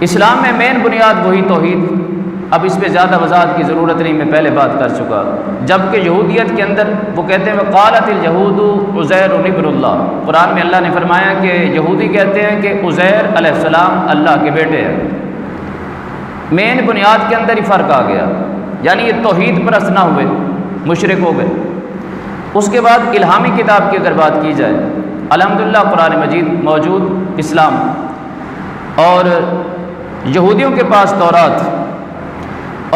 اسلام میں مین بنیاد وہی توحید. اب اس پہ زیادہ وضاحت کی ضرورت نہیں، میں پہلے بات کر چکا. جبکہ یہودیت کے اندر وہ کہتے ہیں وقالت اليہود عزیر ابن اللہ. قرآن میں اللہ نے فرمایا کہ یہودی کہتے ہیں کہ عزیر علیہ السلام اللہ کے بیٹے ہیں. مین بنیاد کے اندر ہی فرق آ گیا، یعنی یہ توحید پرست نہ ہوئے، مشرک ہو گئے. اس کے بعد الہامی کتاب کی اگر بات کی جائے، الحمدللہ قرآن مجید موجود اسلام، اور یہودیوں کے پاس تورات،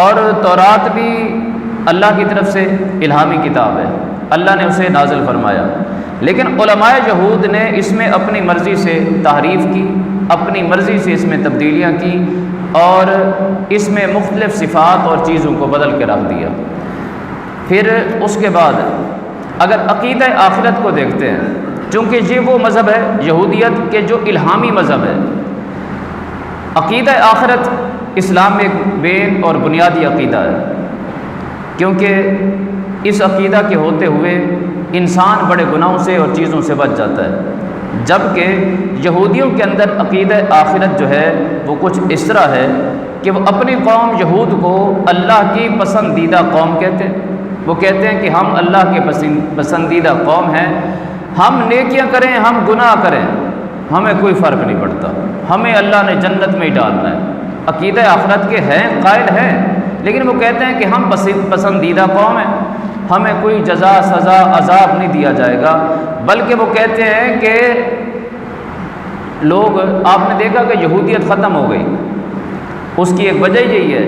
اور تورات بھی اللہ کی طرف سے الہامی کتاب ہے، اللہ نے اسے نازل فرمایا. لیکن علماء یہود نے اس میں اپنی مرضی سے تحریف کی، اپنی مرضی سے اس میں تبدیلیاں کی، اور اس میں مختلف صفات اور چیزوں کو بدل کے رکھ دیا. پھر اس کے بعد اگر عقیدہ آخرت کو دیکھتے ہیں، چونکہ یہ وہ مذہب ہے یہودیت کے جو الہامی مذہب ہے. عقیدہ آخرت اسلام میں ایک مین اور بنیادی عقیدہ ہے، کیونکہ اس عقیدہ کے ہوتے ہوئے انسان بڑے گناہوں سے اور چیزوں سے بچ جاتا ہے. جبکہ یہودیوں کے اندر عقیدہ آخرت جو ہے وہ کچھ اس طرح ہے کہ وہ اپنی قوم یہود کو اللہ کی پسندیدہ قوم کہتے ہیں. وہ کہتے ہیں کہ ہم اللہ کے پسندیدہ قوم ہیں، ہم نیکیاں کریں ہم گناہ کریں ہمیں کوئی فرق نہیں پڑتا، ہمیں اللہ نے جنت میں ہی ڈالنا ہے. عقیدہ آخرت کے ہیں، قائل ہیں، لیکن وہ کہتے ہیں کہ ہم پسندیدہ قوم ہیں، ہمیں کوئی جزا سزا عذاب نہیں دیا جائے گا. بلکہ وہ کہتے ہیں کہ لوگ، آپ نے دیکھا کہ یہودیت ختم ہو گئی، اس کی ایک وجہ یہی ہے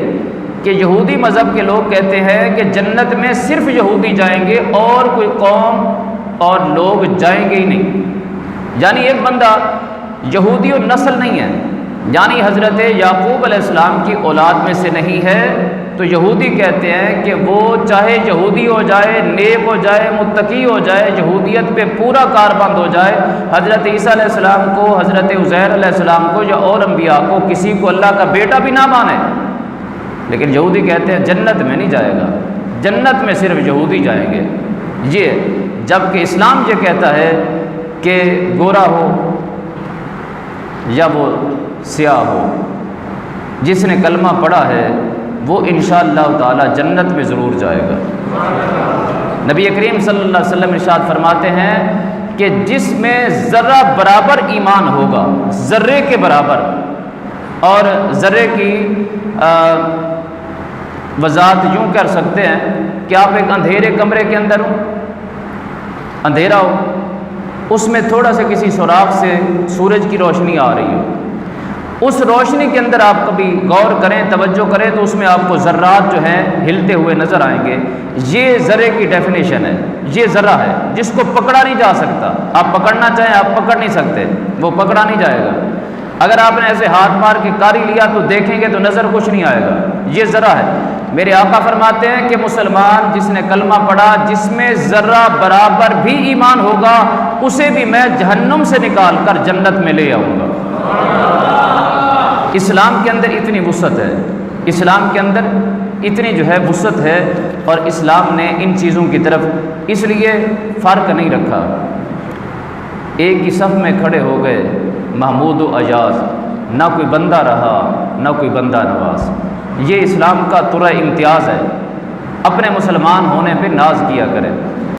کہ یہودی مذہب کے لوگ کہتے ہیں کہ جنت میں صرف یہودی جائیں گے اور کوئی قوم اور لوگ جائیں گے ہی نہیں. یعنی ایک بندہ یہودی و نسل نہیں ہے، یعنی حضرت یعقوب علیہ السلام کی اولاد میں سے نہیں ہے، تو یہودی کہتے ہیں کہ وہ چاہے یہودی ہو جائے، نیک ہو جائے، متقی ہو جائے، یہودیت پہ پورا کاربند ہو جائے، حضرت عیسیٰ علیہ السلام کو، حضرت عزیر علیہ السلام کو یا اور انبیاء کو کسی کو اللہ کا بیٹا بھی نہ مانے، لیکن یہودی کہتے ہیں جنت میں نہیں جائے گا، جنت میں صرف یہودی جائیں گے. یہ جبکہ اسلام یہ کہتا ہے کہ گورا ہو یا وہ سیاہ ہو، جس نے کلمہ پڑھا ہے وہ انشاءاللہ تعالی جنت میں ضرور جائے گا. نبی کریم صلی اللہ علیہ وسلم ارشاد فرماتے ہیں کہ جس میں ذرہ برابر ایمان ہوگا، ذرے کے برابر، اور ذرے کی وضاحت یوں کر سکتے ہیں کہ آپ ایک اندھیرے کمرے کے اندر ہو، اندھیرا ہو، اس میں تھوڑا سا کسی سوراخ سے سورج کی روشنی آ رہی ہو، اس روشنی کے اندر آپ کبھی غور کریں، توجہ کریں تو اس میں آپ کو ذرات جو ہیں ہلتے ہوئے نظر آئیں گے. یہ ذرے کی ڈیفینیشن ہے، یہ ذرہ ہے جس کو پکڑا نہیں جا سکتا. آپ پکڑنا چاہیں آپ پکڑ نہیں سکتے، وہ پکڑا نہیں جائے گا. اگر آپ نے ایسے ہاتھ مار کے کاری لیا تو دیکھیں گے تو نظر کچھ نہیں آئے گا، یہ ذرہ ہے. میرے آقا فرماتے ہیں کہ مسلمان جس نے کلمہ پڑھا، جس میں ذرہ برابر بھی ایمان ہوگا، اسے بھی میں جہنم سے نکال کر جنت میں لے آؤں گا. اسلام کے اندر اتنی وسعت ہے، اسلام کے اندر اتنی جو ہے وسعت ہے، اور اسلام نے ان چیزوں کی طرف اس لیے فرق نہیں رکھا. ایک ہی صف میں کھڑے ہو گئے محمود و اجاز، نہ کوئی بندہ رہا نہ کوئی بندہ نواز. یہ اسلام کا طرح امتیاز ہے. اپنے مسلمان ہونے پہ ناز کیا کریں.